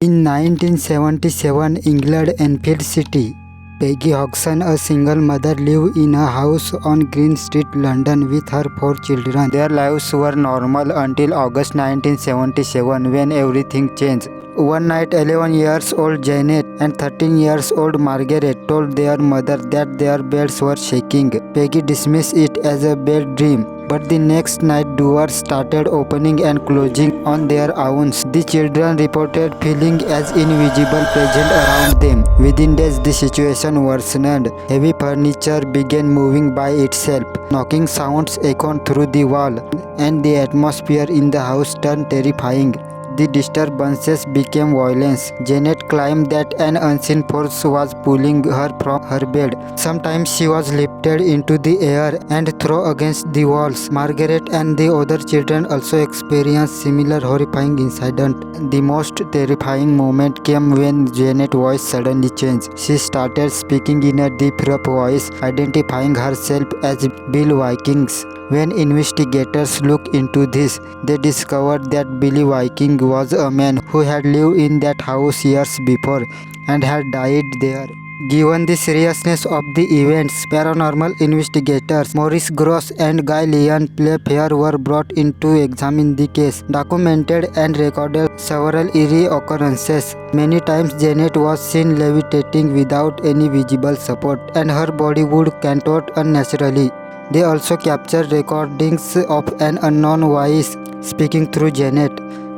In 1977, England, Enfield City, Peggy Hodgson, a single mother, lived in a house on Green Street, London, with her 4 children. Their lives were normal until August 1977, when everything changed. One night, 11 years old Janet and 13 years old Margaret told their mother that their beds were shaking. Peggy dismissed it as a bad dream, but the next night doors started opening and closing on their own. The children reported feeling as invisible presence around them. Within days, the situation worsened. Heavy furniture began moving by itself. Knocking sounds echoed through the wall, and the atmosphere in the house turned terrifying. The disturbances became violence. Janet claimed that an unseen force was pulling her from her bed. Sometimes she was lifted into the air and thrown against the walls. Margaret and the other children also experienced similar horrifying incidents. The most terrifying moment came when Janet's voice suddenly changed. She started speaking in a deep, rough voice, identifying herself as Bill Vikings. When investigators looked into this, they discovered that Billy Viking was a man who had lived in that house years before and had died there. Given the seriousness of the events, paranormal investigators Maurice Gross and Guy Leon Playfair were brought in to examine the case, documented and recorded several eerie occurrences. Many times Janet was seen levitating without any visible support, and her body would contort unnaturally. They also captured recordings of an unknown voice speaking through Janet.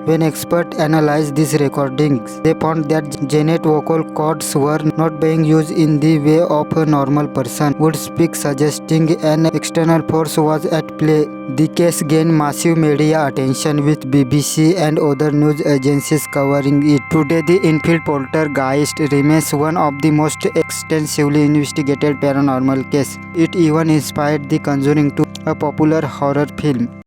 When experts analyzed these recordings, they found that Janet's vocal cords were not being used in the way of a normal person would speak, suggesting an external force was at play. The case gained massive media attention, with BBC and other news agencies covering it. Today, the Enfield Poltergeist remains one of the most extensively investigated paranormal cases. It even inspired the Conjuring, a popular horror film.